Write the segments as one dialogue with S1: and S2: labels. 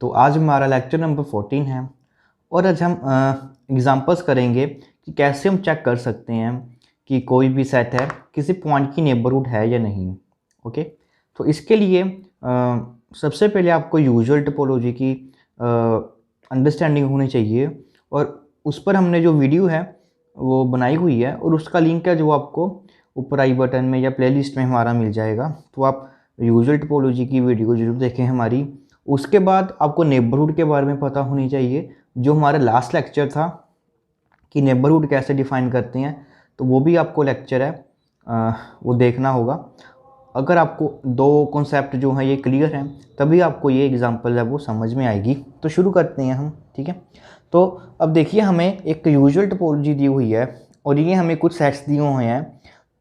S1: तो आज हमारा लेक्चर नंबर 14 है और आज हम एग्जांपल्स करेंगे कि कैसे हम चेक कर सकते हैं कि कोई भी सेट है किसी पॉइंट की नेबरहुड है या नहीं। ओके, तो इसके लिए सबसे पहले आपको यूजुअल टोपोलॉजी की अंडरस्टैंडिंग होनी चाहिए और उस पर हमने जो वीडियो है वो बनाई हुई है और उसका लिंक है जो आपको ऊपर आई बटन में या प्लेलिस्ट में हमारा मिल जाएगा। तो आप यूजुअल टोपोलॉजी की वीडियो जरूर देखें हमारी। उसके बाद आपको नेबरहुड के बारे में पता होनी चाहिए, जो हमारा लास्ट लेक्चर था कि नेबरहुड कैसे डिफ़ाइन करते हैं, तो वो भी आपको लेक्चर है वो देखना होगा। अगर आपको दो कॉन्सेप्ट जो हैं ये क्लियर हैं तभी आपको ये एग्जांपल है वो समझ में आएगी। तो शुरू करते हैं हम, ठीक है। तो अब देखिए हमें एक यूजुअल टोपोलॉजी दी हुई है और ये हमें कुछ सेट्स दिए हुए हैं।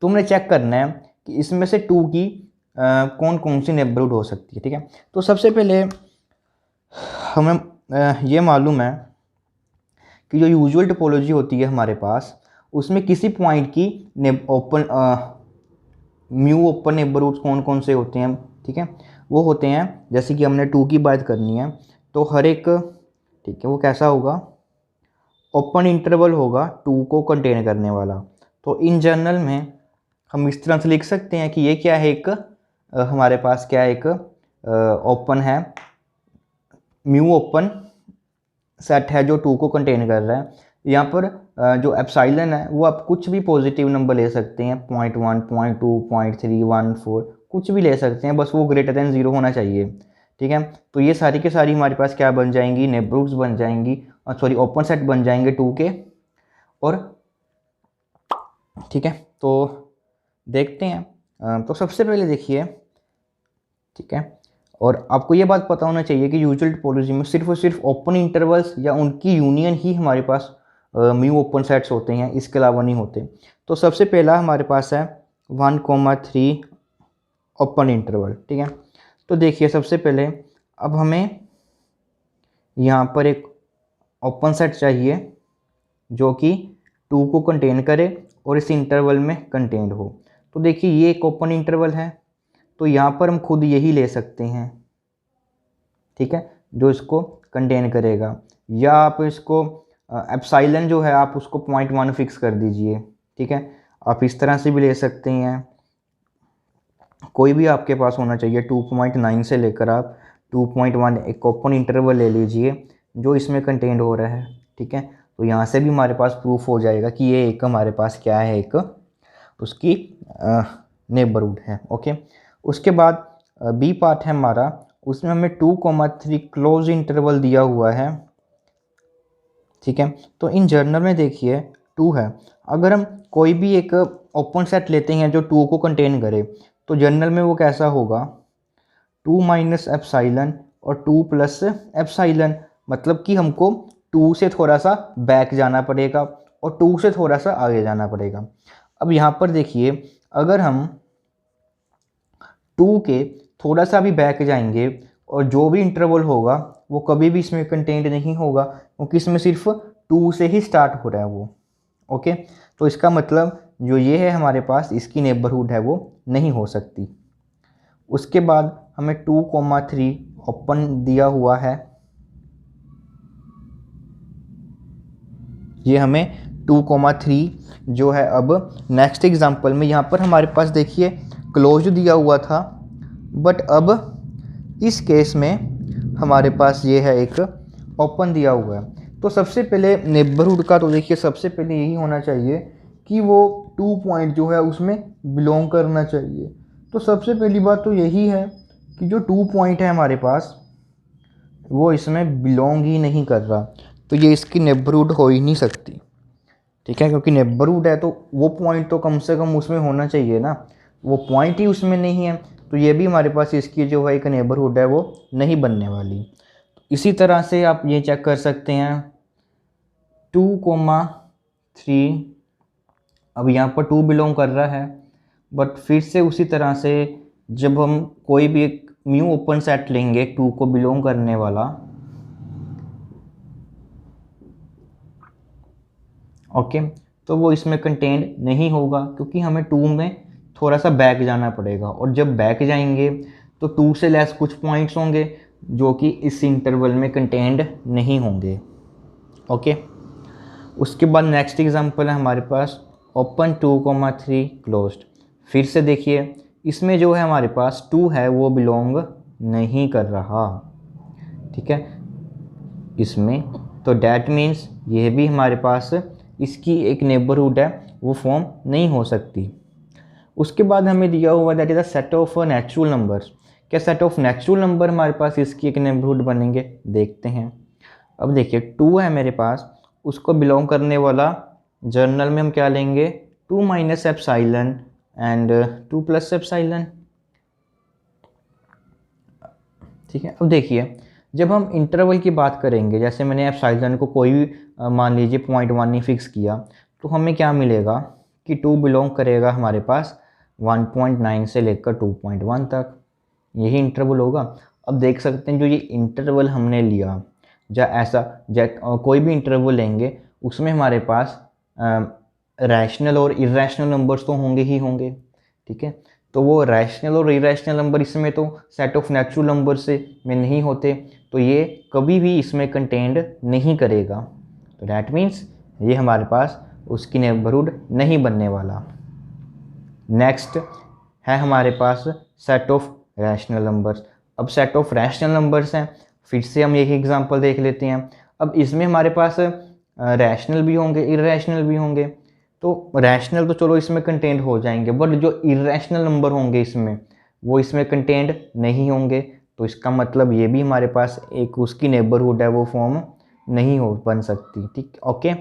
S1: तो हमने चेक करना है कि इसमें से 2 की कौन कौन सी नेबरहुड हो सकती है, ठीक है। तो सबसे पहले हमें ये मालूम है कि जो यूजुअल टोपोलॉजी होती है हमारे पास, उसमें किसी पॉइंट की ओपन म्यू ओपन नेबरहुड्स कौन कौन से होते हैं, ठीक है। वो होते हैं, जैसे कि हमने 2 की बात करनी है तो हर एक, ठीक है, वो कैसा होगा, ओपन इंटरवल होगा 2 को कंटेन करने वाला। तो इन जनरल में हम इस तरह से लिख सकते हैं कि ये क्या है, एक हमारे पास क्या है, एक ओपन है, म्यू ओपन सेट है जो 2 को कंटेन कर रहा है। यहाँ पर जो एप्सिलॉन है वो आप कुछ भी पॉजिटिव नंबर ले सकते हैं, 0.1, 0.2, 0.3, 1, 4, कुछ भी ले सकते हैं, बस वो ग्रेटर देन 0 होना चाहिए, ठीक है। तो ये सारी के सारी हमारे पास क्या बन जाएंगी, नेबरहुड्स बन जाएंगी, सॉरी ओपन सेट बन जाएंगे 2 के। और ठीक है, तो देखते हैं। तो सबसे पहले देखिए, ठीक है, और आपको ये बात पता होना चाहिए कि यूजुअल टोपोलॉजी में सिर्फ और सिर्फ ओपन इंटरवल्स या उनकी यूनियन ही हमारे पास म्यू ओपन सेट्स होते हैं, इसके अलावा नहीं होते। तो सबसे पहला हमारे पास है 1,3 ओपन इंटरवल, ठीक है। तो देखिए सबसे पहले अब हमें यहाँ पर एक ओपन सेट चाहिए जो कि 2 को कंटेन करे और इस इंटरवल में कंटेन्ड हो। तो देखिए ये एक ओपन इंटरवल है, तो यहाँ पर हम खुद यही ले सकते हैं, ठीक है, जो इसको कंटेन करेगा। या आप इसको एप्सिलॉन जो है आप उसको 0.1 फिक्स कर दीजिए, ठीक है। आप इस तरह से भी ले सकते हैं, कोई भी आपके पास होना चाहिए। 2.9 से लेकर आप 2.1 एक ओपन इंटरवल ले लीजिए जो इसमें कंटेन हो रहा है, ठीक है। तो यहाँ से भी हमारे पास प्रूफ हो जाएगा कि ये एक हमारे पास क्या है, एक उसकी नेबरहुड है। ओके, उसके बाद बी पार्ट है हमारा, उसमें हमें 2,3 क्लोज इंटरवल दिया हुआ है, ठीक है। तो इन जर्नल में देखिए 2 है, अगर हम कोई भी एक ओपन सेट लेते हैं जो 2 को कंटेन करे तो जर्नल में वो कैसा होगा, 2 माइनस एप्सिलॉन और 2 प्लस एप्सिलॉन। मतलब कि हमको 2 से थोड़ा सा बैक जाना पड़ेगा और 2 से थोड़ा सा आगे जाना पड़ेगा। अब यहाँ पर देखिए, अगर हम 2 के थोड़ा सा भी बैक जाएंगे और जो भी इंटरवल होगा वो कभी भी इसमें कंटेंट नहीं होगा, क्योंकि इसमें सिर्फ 2 से ही स्टार्ट हो रहा है वो। ओके, तो इसका मतलब जो ये है हमारे पास, इसकी नेबरहुड है वो नहीं हो सकती। उसके बाद हमें 2,3 ओपन दिया हुआ है, ये हमें 2,3 जो है। अब नेक्स्ट एग्जांपल में यहाँ पर हमारे पास देखिए क्लोज दिया हुआ था, बट अब इस केस में हमारे पास ये है एक ओपन दिया हुआ है। तो सबसे पहले नेबरहुड का तो देखिए सबसे पहले यही होना चाहिए कि वो 2 पॉइंट जो है उसमें बिलोंग करना चाहिए। तो सबसे पहली बात तो यही है कि जो 2 पॉइंट है हमारे पास वो इसमें बिलोंग ही नहीं कर रहा, तो ये इसकी नेबरहुड हो ही नहीं सकती, ठीक है। क्योंकि नेबरहुड है तो वो पॉइंट तो कम से कम उसमें होना चाहिए ना, वो पॉइंट ही उसमें नहीं है, तो ये भी हमारे पास इसकी जो है एक नेबरहुड है वो नहीं बनने वाली। इसी तरह से आप ये चेक कर सकते हैं 2,3, अब यहाँ पर 2 बिलोंग कर रहा है, बट फिर से उसी तरह से जब हम कोई भी एक म्यू ओपन सेट लेंगे 2 को बिलोंग करने वाला, ओके, तो वो इसमें कंटेंट नहीं होगा क्योंकि हमें 2 में थोड़ा सा बैक जाना पड़ेगा, और जब बैक जाएंगे तो 2 से लेस कुछ पॉइंट्स होंगे, जो कि इस इंटरवल में कंटेंड नहीं होंगे। ओके, उसके बाद नेक्स्ट एग्जांपल है हमारे पास ओपन 2,3 क्लोज्ड। फिर से देखिए इसमें जो है हमारे पास 2 है वो बिलोंग नहीं कर रहा, ठीक है इसमें, तो डैट मीन्स ये भी हमारे पास इसकी एक नेबरहुड है वो फॉर्म नहीं हो सकती। उसके बाद हमें दिया हुआ that is the set of natural numbers. क्या सेट ऑफ नेचुरल नंबर हमारे पास इसकी एक नेबरहुड बनेंगे, देखते हैं। अब देखिए 2 है मेरे पास, उसको बिलोंग करने वाला जर्नल में हम क्या लेंगे, 2 minus epsilon and 2 plus epsilon, ठीक है। अब देखिए जब हम इंटरवल की बात करेंगे, जैसे मैंने एप्साइलन को कोई भी मान लीजिए 0.1 ही फिक्स किया, तो हमें क्या मिलेगा कि 2 बिलोंग करेगा हमारे पास 1.9 से लेकर 2.1 तक, यही इंटरवल होगा। अब देख सकते हैं जो ये इंटरवल हमने लिया, कोई भी इंटरवल लेंगे उसमें हमारे पास रैशनल और इरेशनल नंबर्स तो होंगे ही होंगे, ठीक है। तो वो रैशनल और इरेशनल नंबर इसमें तो सेट ऑफ नेचुरल नंबर से में नहीं होते, तो ये कभी भी इसमें कंटेंड नहीं करेगा, तो डैट मीन्स ये हमारे पास उसकी नेबरहुड नहीं बनने वाला। नेक्स्ट है हमारे पास सेट ऑफ रैशनल नंबर्स। अब सेट ऑफ रैशनल नंबर्स हैं, फिर से हम यही एग्जांपल देख लेते हैं। अब इसमें हमारे पास रैशनल भी होंगे इरेशनल भी होंगे, तो रैशनल तो चलो इसमें कंटेंट हो जाएंगे, बट जो इरेशनल नंबर होंगे इसमें वो इसमें कंटेंट नहीं होंगे, तो इसका मतलब ये भी हमारे पास एक उसकी नेबरहुड है वो फॉर्म नहीं हो बन सकती, ठीक ओके,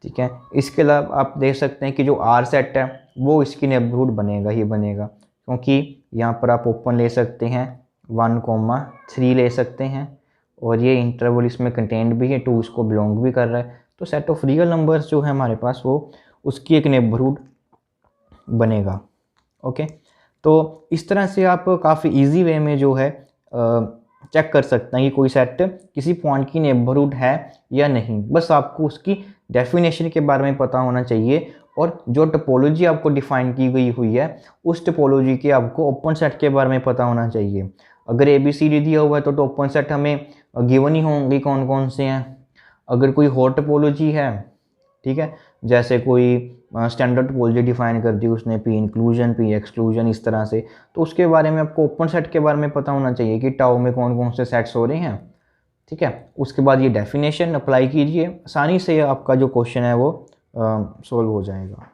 S1: ठीक है। इसके अलावा आप देख सकते हैं कि जो आर सेट है वो इसकी नेबरहुड बनेगा ही बनेगा, क्योंकि यहाँ पर आप ओपन ले सकते हैं 1,3 ले सकते हैं, और ये इंटरवल इसमें कंटेंट भी है, 2 इसको बिलोंग भी कर रहा है, तो सेट ऑफ रियल नंबर्स जो है हमारे पास वो उसकी एक नेबरहुड बनेगा। ओके, तो इस तरह से आप काफ़ी इजी वे में जो है चेक कर सकते हैं कि कोई सेट किसी पॉइंट की नेबरहुड है या नहीं। बस आपको उसकी डेफिनेशन के बारे में पता होना चाहिए, और जो टोपोलॉजी आपको डिफाइन की गई हुई है उस टोपोलॉजी के आपको ओपन सेट के बारे में पता होना चाहिए। अगर ABCD दिया हुआ है तो ओपन सेट हमें गिवन ही होंगे कौन कौन से हैं। अगर कोई हॉट टोपोलॉजी है, ठीक है, जैसे कोई स्टैंडर्ड टोपोलॉजी डिफाइन कर दी उसने, P इंक्लूजन P एक्सक्लूजन इस तरह से, तो उसके बारे में आपको ओपन सेट के बारे में पता होना चाहिए कि टाउ में कौन कौन से सेट्स हो रहे हैं, ठीक है। उसके बाद ये डेफिनेशन अप्लाई कीजिए, आसानी से आपका जो क्वेश्चन है वो सॉल्व हो जाएगा।